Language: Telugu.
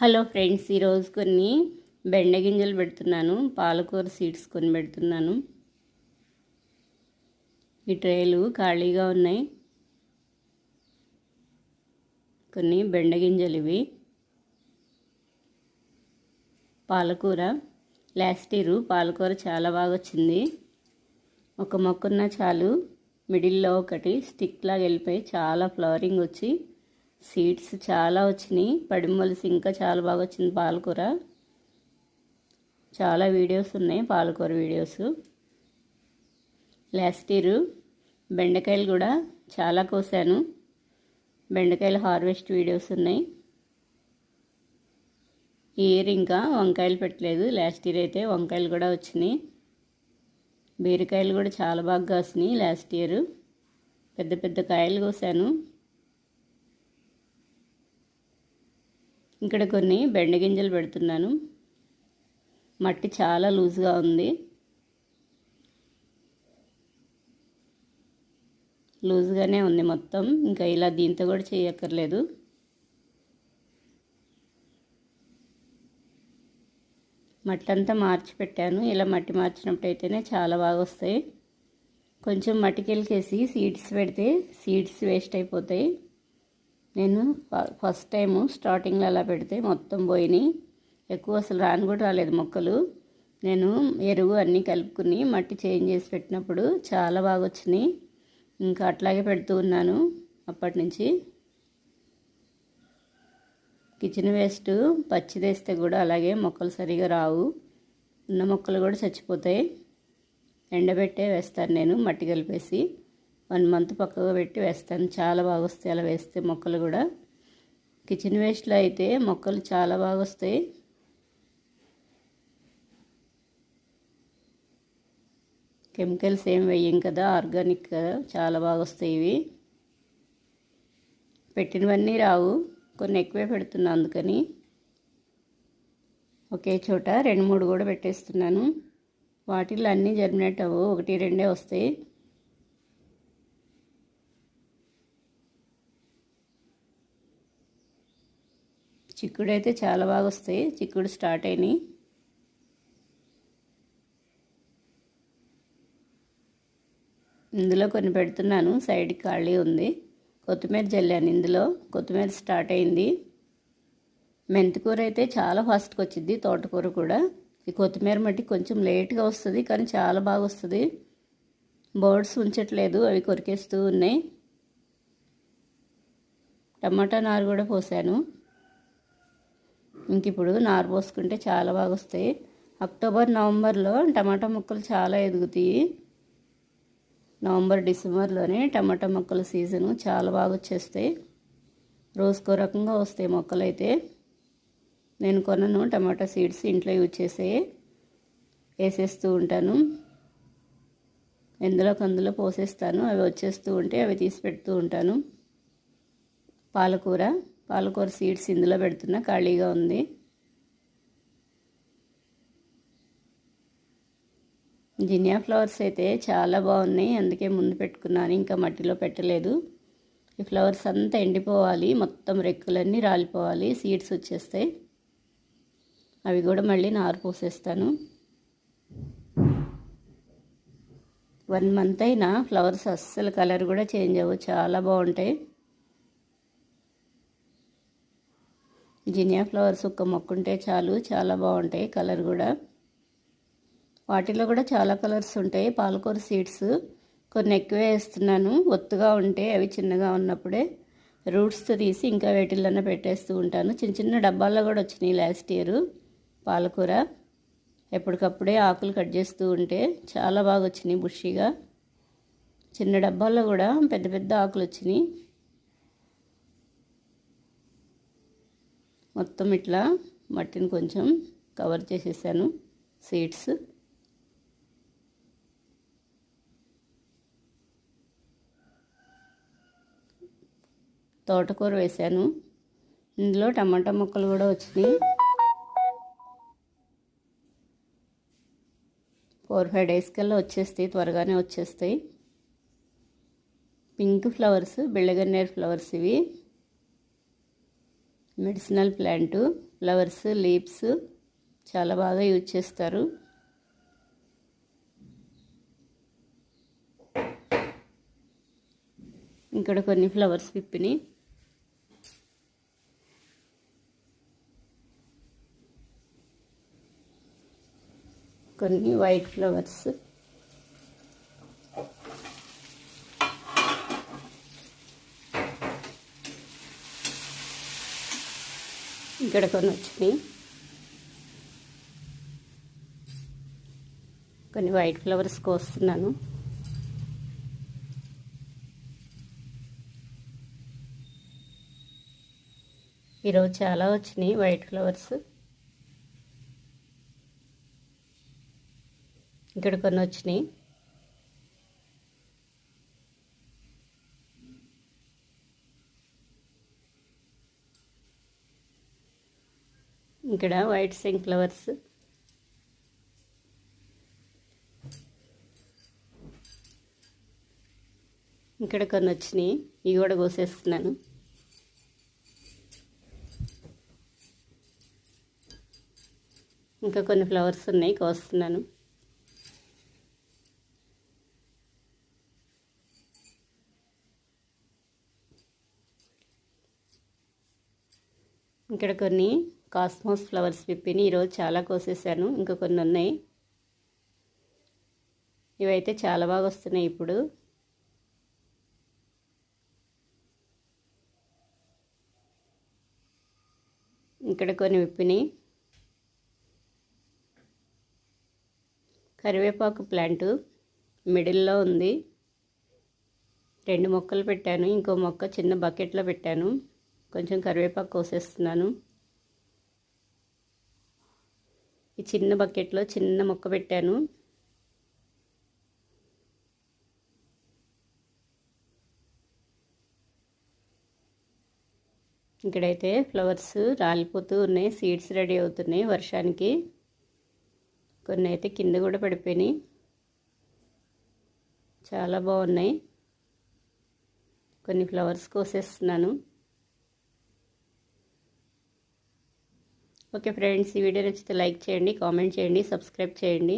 హలో ఫ్రెండ్స్, ఈరోజు కొన్ని బెండ గింజలు పెడుతున్నాను. పాలకూర సీడ్స్ కొన్ని పెడుతున్నాను. ఈ ట్రేలు ఖాళీగా ఉన్నాయి. కొన్ని బెండ గింజలు ఇవి. పాలకూర లాస్ట్ ఇయర్ పాలకూర చాలా బాగా వచ్చింది. ఒక మొక్కన్న చాలు, మిడిల్లో ఒకటి స్టిక్ లాగా వెళ్ళిపోయి చాలా ఫ్లవరింగ్ వచ్చి సీడ్స్ చాలా వచ్చినాయి. పడిమొలిసి ఇంకా చాలా బాగా వచ్చింది పాలకూర. చాలా వీడియోస్ ఉన్నాయి పాలకూర వీడియోస్. లాస్ట్ ఇయర్ బెండకాయలు కూడా చాలా కోసాను. బెండకాయల హార్వెస్ట్ వీడియోస్ ఉన్నాయి. ఈ ఇయర్ ఇంకా వంకాయలు పెట్టలేదు. లాస్ట్ ఇయర్ అయితే వంకాయలు కూడా వచ్చినాయి. బీరకాయలు కూడా చాలా బాగా కాసినాయి. లాస్ట్ ఇయర్ పెద్ద పెద్ద కాయలు కోసాను. ఇక్కడ కొన్ని బెండ గింజలు పెడుతున్నాను. మట్టి చాలా లూజ్గా ఉంది. లూజ్గానే ఉంది మొత్తం. ఇంకా ఇలా దీంతో కూడా చేయక్కర్లేదు. మట్టి అంతా మార్చి పెట్టాను. ఇలా మట్టి మార్చినప్పుడు అయితేనే చాలా బాగా వస్తాయి. కొంచెం మట్టికెళ్ళకేసి సీడ్స్ పెడితే సీడ్స్ వేస్ట్ అయిపోతాయి. నేను ఫస్ట్ టైము స్టార్టింగ్లో అలా పెడితే మొత్తం పోయినాయి. ఎక్కువ అసలు రాను కూడా రాలేదు మొక్కలు. నేను ఎరువు అన్నీ కలుపుకుని మట్టి చేంజ్ చేసి పెట్టినప్పుడు చాలా బాగా వచ్చినాయి. ఇంకా అట్లాగే పెడుతూ ఉన్నాను అప్పటి నుంచి. కిచెన్ వేస్ట్ పచ్చిదేస్తే కూడా అలాగే మొక్కలు సరిగా రావు. ఉన్న మొక్కలు కూడా చచ్చిపోతాయి. ఎండబెట్టే వేస్తాను నేను, మట్టి కలిపేసి 1 మంత్ పక్కగా పెట్టి వేస్తాను. చాలా బాగా వస్తాయి అలా వేస్తే మొక్కలు కూడా. కిచెన్ వేస్ట్లో అయితే మొక్కలు చాలా బాగా వస్తాయి. కెమికల్స్ ఏం వేయం కదా, ఆర్గానిక్ కదా, చాలా బాగా వస్తాయి ఇవి. పెట్టినవన్నీ రావు, కొన్ని ఎక్కువే పెడుతున్నా. అందుకని ఒకే చోట 2-3 కూడా పెట్టేస్తున్నాను. వాటిల్లో అన్నీ జర్మినేట్ అవ్వవు, 1-2 వస్తాయి. చిక్కుడు అయితే చాలా బాగా వస్తాయి. చిక్కుడు స్టార్ట్ అయినాయి. ఇందులో కొన్ని పెడుతున్నాను, సైడ్కి ఖాళీ ఉంది. కొత్తిమీర జల్లాను ఇందులో. కొత్తిమీర స్టార్ట్ అయింది. మెంతికూర అయితే చాలా ఫాస్ట్గా వచ్చింది, తోటకూర కూడా. ఈ కొత్తిమీర మట్టి కొంచెం లేట్గా వస్తుంది, కానీ చాలా బాగా వస్తుంది. బర్డ్స్ ఉంచట్లేదు, అవి కొరికేస్తూ ఉన్నాయి. టమాటా నారు కూడా పోసాను. ఇంక ఇప్పుడు నారు పోసుకుంటే చాలా బాగా వస్తాయి. అక్టోబర్ నవంబర్లో టమాటా మొక్కలు చాలా ఎదుగుతాయి. నవంబర్ డిసెంబర్లోనే టమాటా మొక్కల సీజను చాలా బాగా వచ్చేస్తాయి. రోజుకో రకంగా వస్తాయి మొక్కలు అయితే. నేను కొనను టమాటా సీడ్స్, ఇంట్లో యూజ్ చేసే వేసేస్తూ ఉంటాను. ఎందులో పోసేస్తాను. అవి వచ్చేస్తూ ఉంటే అవి తీసి పెడుతూ ఉంటాను. పాలకూర సీడ్స్ ఇందులో పెడుతున్నా, ఖాళీగా ఉంది. జినియా ఫ్లవర్స్ అయితే చాలా బాగున్నాయి, అందుకే ముందు పెట్టుకున్నాను. ఇంకా మట్టిలో పెట్టలేదు. ఈ ఫ్లవర్స్ అంతా ఎండిపోవాలి, మొత్తం రెక్కలన్నీ రాలిపోవాలి, సీడ్స్ వచ్చేస్తాయి. అవి కూడా మళ్ళీ నారు పోసేస్తాను. 1 మంత్ అయినా ఫ్లవర్స్ అస్సలు కలర్ కూడా చేంజ్ అవ్వవు, చాలా బాగుంటాయి. జినియా ఫ్లవర్స్ ఒక్క మొక్కుంటే చాలు, చాలా బాగుంటాయి కలర్ కూడా. వాటిలో కూడా చాలా కలర్స్ ఉంటాయి. పాలకూర సీడ్స్ కొన్ని ఎక్కువే వేస్తున్నాను. ఒత్తుగా ఉంటే అవి చిన్నగా ఉన్నప్పుడే రూట్స్తో తీసి ఇంకా వేటిల్లోనే పెట్టేస్తూ ఉంటాను. చిన్న చిన్న డబ్బాల్లో కూడా వచ్చినాయి లాస్ట్ ఇయర్ పాలకూర. ఎప్పటికప్పుడే ఆకులు కట్ చేస్తూ ఉంటే చాలా బాగా వచ్చినాయి బుషీగా. చిన్న డబ్బాల్లో కూడా పెద్ద పెద్ద ఆకులు వచ్చినాయి. మొత్తం ఇట్లా మట్టిని కొంచెం కవర్ చేసేసాను సీడ్స్. తోటకూర వేసాను. ఇందులో టమాటా మొక్కలు కూడా వచ్చినాయి. 4-5 డేస్ కల్లా వచ్చేస్తాయి, త్వరగానే వచ్చేస్తాయి. పింక్ ఫ్లవర్స్, బిళ్ళగన్నేరు ఫ్లవర్స్ ఇవి. మెడిసినల్ ప్లాంట్, ఫ్లవర్స్, లీవ్స్ చాలా బాగా యూజ్ చేస్తారు. ఇక్కడ కొన్ని ఫ్లవర్స్ విప్పిని, కొన్ని వైట్ ఫ్లవర్స్, ఇక్కడ కొన్ని వచ్చినాయి. కొన్ని వైట్ ఫ్లవర్స్ కోస్తున్నాను. ఈరోజు చాలా వచ్చినాయి వైట్ ఫ్లవర్స్. ఇక్కడ కొన్ని వచ్చినాయి. ఇక్కడ వైట్ సింక్ ఫ్లవర్స్, ఇక్కడ కొన్ని వచ్చినాయి. ఇవి కూడా కోసేస్తున్నాను. ఇంకా కొన్ని ఫ్లవర్స్ ఉన్నాయి, కోస్తున్నాను. ఇక్కడ కొన్ని కాస్మోస్ ఫ్లవర్స్ విప్పిని ఈరోజు చాలా కోసేసాను. ఇంకా కొన్ని ఉన్నాయి. ఇవైతే చాలా బాగా వస్తున్నాయి ఇప్పుడు. ఇక్కడ కొన్ని విప్పిని. కరివేపాకు ప్లాంట్ మిడిల్లో ఉంది. 2 మొక్కలు పెట్టాను. ఇంకో మొక్క చిన్న బకెట్లో పెట్టాను. కొంచెం కరివేపాకు కోసేస్తున్నాను. ఈ చిన్న బకెట్లో చిన్న మొక్క పెట్టాను. ఇక్కడైతే ఫ్లవర్స్ రాలిపోతూ ఉన్నాయి. సీడ్స్ రెడీ అవుతున్నాయి వర్షానికి. కొన్ని అయితే కింద కూడా పడిపోయినాయి. చాలా బాగున్నాయి. కొన్ని ఫ్లవర్స్ కోసేస్తున్నాను. ఓకే ఫ్రెండ్స్, ఈ వీడియో నచ్చితే లైక్ చేయండి, కామెంట్ చేయండి, సబ్స్క్రైబ్ చేయండి.